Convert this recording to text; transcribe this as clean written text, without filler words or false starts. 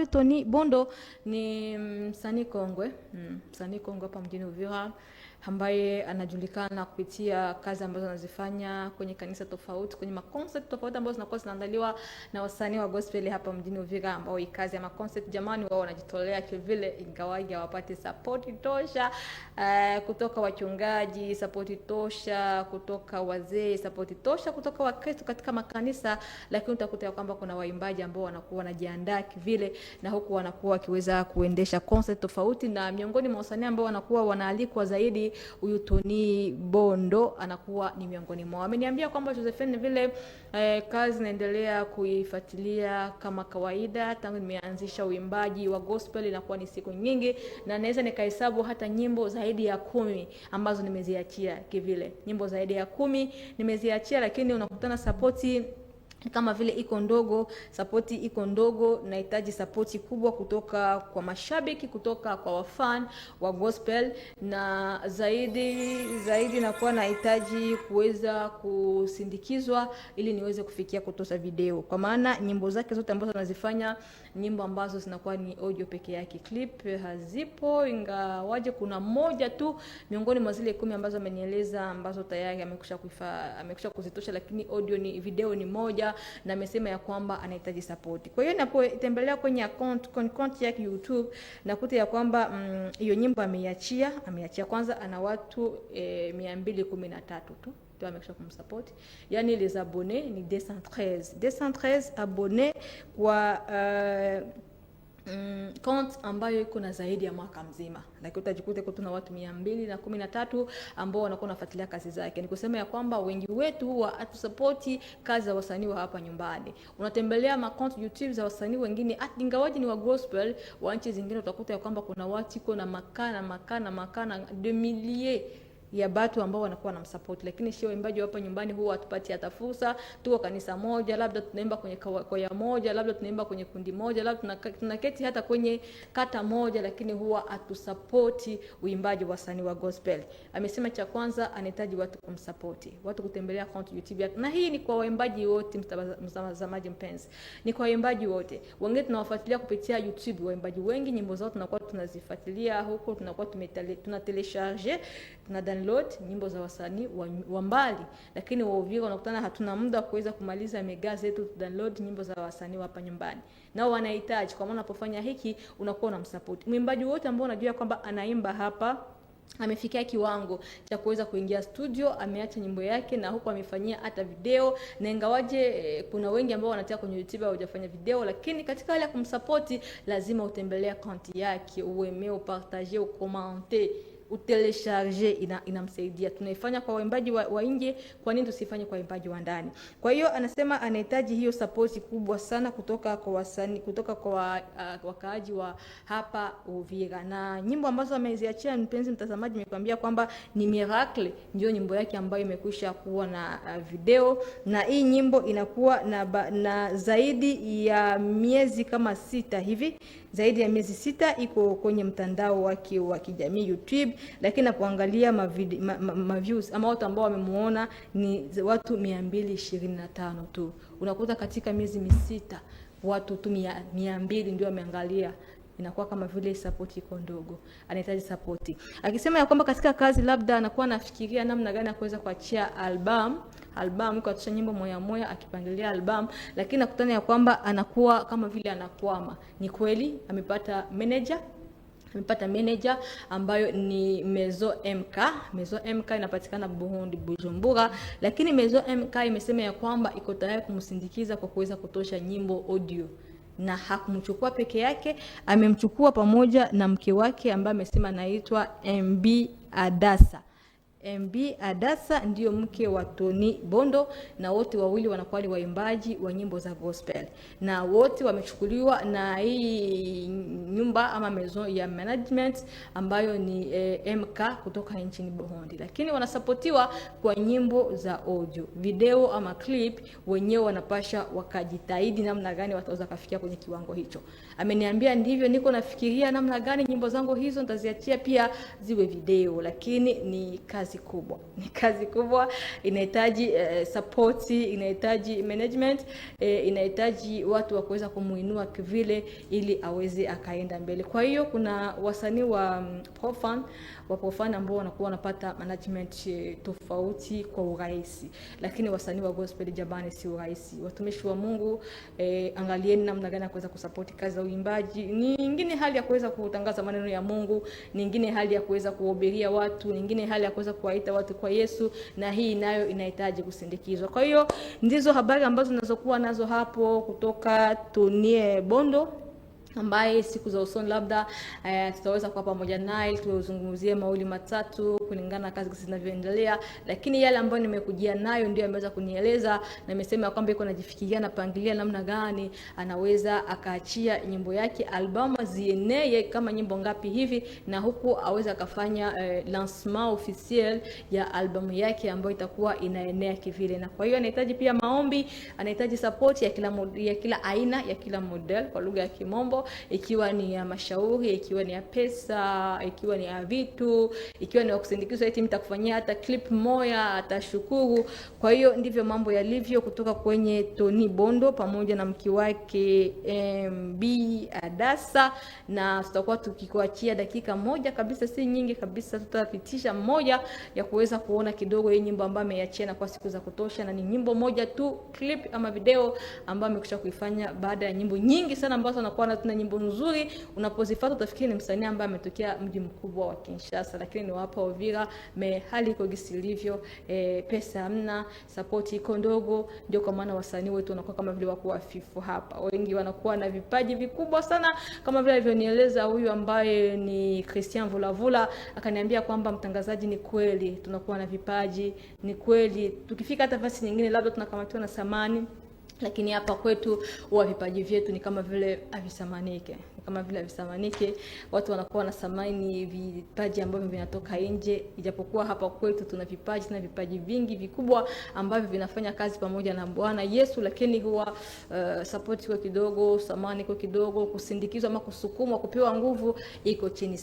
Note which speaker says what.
Speaker 1: huyu Tony Bondo ni msanii kongwe, msanii kongwe hapa mjini Uvira, ambaye anajulikana kupitia kazi ambazo anazifanya kwenye kanisa tofauti, kwenye maconcert tofauti ambazo zinakuwa zinaandaliwa na wasanii wa gospel hapa mjini Uvira, ambao hii kazi ya maconcert jamani, wao wanajitolea vile, ingawaje hawapati support tosha kutoka wachungaji, support tosha kutoka wazee, support tosha kutoka Wakristo katika makanisa, lakini utakuta kwamba kuna waimbaji ambao wanakuwa wanajiandaa vile, na huku wanakuwa wakiweza kuendesha concert tofauti, na miongoni mwa wasanii ambao wanakuwa wanaalikwa zaidi, huyu Tony Bondo anakuwa ni miongoni mwao. Ameniambia kwamba Josephine vile kazi inaendelea kuifuatilia kama kawaida tangu nimeanzisha uimbaji wa gospel, inakuwa ni siku nyingi, na naweza nikahesabu hata nyimbo zaidi ya 10 ambazo nimeziachia kivile. Nyimbo zaidi ya 10 nimeziachia, lakini unakutana support kama vile iko ndogo, support iko ndogo. Nahitaji support kubwa kutoka kwa mashabiki, kutoka kwa wafan wa gospel, na zaidi nakuwa nahitaji kuweza kusindikizwa ili niweze kufikia kutosha video, kwa maana nyimbo zake zote ambazo anazifanya nyimbo ambazo zinakuwa ni audio peke yake, clip hazipo, ingawaje kuna moja tu miongoni mwa zile 10 ambazo amenieleza ambazo tayari amekwisha kuzitosha, lakini audio ni video ni moja, na amesema ya kwamba anahitaji support. Kwa hiyo ninapotembelea kwenye account yake YouTube, nakuta ya kwamba hiyo nyimbo ameachia kwanza ana watu 213 tu ndio amekwisha kumsupport. Yani les abonnés ni 213 abonnés kwa account ambayo iko na zaidi ya mwaka mzima, lakini utajikuta kuna watu 213 ambao wanakuwa wanafuatilia kazi zake. Ni kusema ya kwamba wengi wetu huwa atusupport kazi za wasanii wa hapa nyumbani. Unatembelea account YouTube za wasanii wengine, ingawaje ni wa gospel wa nchi zingine, utakuta ya kwamba kuna watu iko na makana de milliers ya watu ambao wanakuwa na msupport, lakini sio waimbaji hapa nyumbani huwa atupati hata fursa. Tuko kanisa moja, labda tunaimba kwenye kwaya moja, labda tunaimba kwenye kundi moja, labda tunaketi hata kwenye kata moja, lakini huwa atusupport uimbaji wa wasanii wa gospel. Amesema cha kwanza anahitaji watu kumsupport, watu kutembelea account YouTube yake, na hii ni kwa waimbaji wote, mtazamaji mpenzi, ni kwa waimbaji wote. Wengine tunawafuatilia kupitia YouTube, waimbaji wengi nyimbo zao tunakuwa tunazifuatilia huko, tunakuwa tunatelecharge, tuna download nyimbo za wasanii wa mbali, lakini wa Uvira unakutana hatuna muda wa kuweza kumaliza mega zetu download nyimbo za wasanii hapa nyumbani. Nao wanahitaji, kwa maana unapofanya hiki unakuwa unamsupport. Mwimbaji wote ambao unajua kwamba anaimba hapa amefikia kiwango cha kuweza kuingia studio, ameacha nyimbo yake na huko amefanyia hata video, na ingawaje kuna wengi ambao wanataka kwenye YouTube hawajafanya video, lakini katika hali ya kumsupport lazima utembelee account yake, ueme, upartager, ucommente, utelecharge, inamsaidia. Tunaifanya kwa waimbaji wa nje, kwa nini tusifanye kwa waimbaji wa ndani? Kwa hiyo anasema anahitaji hiyo support kubwa sana kutoka kwa wasanii, kutoka kwa wakaaji wa hapa Uvira. Na nyimbo ambazo ameziachia, mpenzi mtazamaji, nimekwambia kwamba ni Miracle ndio nyimbo yake ambayo imekwisha kuwa na video, na hii nyimbo inakuwa na zaidi ya miezi kama 6 hivi, zaidi ya miezi 6 iko kwenye mtandao wake wa kijamii YouTube, lakini napoangalia views ama watu ambao wamemuona ni watu 225 tu. Unakuta katika miezi 6 watu tu 200 ndio wameangalia. Inakuwa kama vile support iko ndogo, anahitaji support. Akisema ya kwamba katika kazi labda anakuwa anafikiria namna gani ya kuweza kuachia album kwa atusha nyimbo moja akipangilia album, lakini nakutana ya kwamba anakuwa kama vile anakwama. Ni kweli amepata manager ambayo ni Mezo MK inapatikana Burundi, Bujumbura, lakini Mezo MK imesema ya kwamba iko tayari kumsindikiza kwa kuweza kutosha nyimbo audio, na hakumchukua peke yake, amemchukua pamoja na mke wake ambaye amesema anaitwa MB Adasa. MB Adasa ndio mke wa Tony Bondo, na wote wawili wanakuwa ni waimbaji wa nyimbo za gospel, na wote wamechukuliwa na hii nyumba ama maison ya management ambayo ni MK kutoka nchini Burundi, lakini wanasupportiwa kwa nyimbo za audio. Video ama clip wenyewe wanapasha wakajitahidi namna gani wataweza kufikia kwenye kiwango hicho. Ameniambia ndivyo niko nafikiria namna gani nyimbo zangu hizo nitaziachia pia ziwe video, lakini ni kazi kazi kubwa, ni kazi kubwa, inahitaji support, inahitaji management, inahitaji watu wa kuweza kumuinua kivile ili aweze akaenda mbele. Kwa hiyo kuna wasanii wa profan ambao wanakuwa wanapata management tofauti kwa urahisi, lakini wasanii wa gospel jamani si urahisi. Watumishi wa Mungu, angalieni namna gani kuweza kusupport kazi za uimbaji. Nyingine hali ya kuweza kutangaza maneno ya Mungu, nyingine hali ya kuweza kuhubiria watu, nyingine hali ya kuweza kuwaita watu kwa Yesu, na hii nayo inahitaji kusindikizwa. Kwa hiyo ndizo habari ambazo ninazokuwa nazo hapo kutoka Tony Bondo, ambaye siku za usoni labda tutaweza kuwa pamoja naye tuzungumzie mawili matatu kulingana na kazi zinavyoendelea, lakini yale ambayo nimekujia nayo ndio ameweza kunieleza, na nimesema kwamba yuko anajifikiria na pangilia namna gani anaweza akaachia nyimbo yake, albamu zienee kama nyimbo ngapi hivi, na huku aweza akafanya lancement officiel ya albamu yake ambayo itakuwa inaenea kivile. Na kwa hiyo anahitaji pia maombi, anahitaji support ya kila aina, ya kila model kwa lugha ya Kimombo, ikiwa ni ya mashauri, ikiwa ni ya pesa, ikiwa ni ya vitu, ikiwa ni ya kusindikizwa eti mtakufanyia hata clip moja atashukuru. Kwa hiyo ndivyo mambo yalivyo kutoka kwenye Tony Bondo pamoja na mke wake MB Adasa, na tutakuwa tukikuachia dakika moja kabisa, si nyingi kabisa, tutapitisha moja ya kuweza kuona kidogo hii nyimbo ambayo ameachia kwa siku za kutosha, na ni nyimbo moja tu, clip ama video ambayo amekwisha kuifanya baada ya nyimbo nyingi sana ambazo anakuwa na nyimbo nzuri. Unapozifuata utafikiri ni msanii ambaye ametokea mji mkubwa wa Kinshasa, lakini ni wapa Uvira. Hali iko gisilivyo, pesa hamna, support iko ndogo, ndio kwa maana wasanii wetu wanakuwa kama vile wako hafifu hapa. Wengi wanakuwa na vipaji vikubwa sana, kama vile alivyonieleza huyu ambaye ni Christian Vulavula, akaniambia kwamba mtangazaji, ni kweli tunakuwa na vipaji, ni kweli tukifika hata nafasi nyingine labda tunakamatiwa na samani, lakini hapa kwetu huwa vipaji vyetu ni kama vile avisamanike. Watu wanakuwa na samani vipaji ambavyo vinatoka nje, ijapokuwa hapa kwetu tuna vipaji vingi vikubwa ambavyo vinafanya kazi pamoja na Bwana Yesu, lakini huwa support kwa kidogo, samani kwa kidogo, kusindikizwa ama kusukumwa, kupewa nguvu iko chini.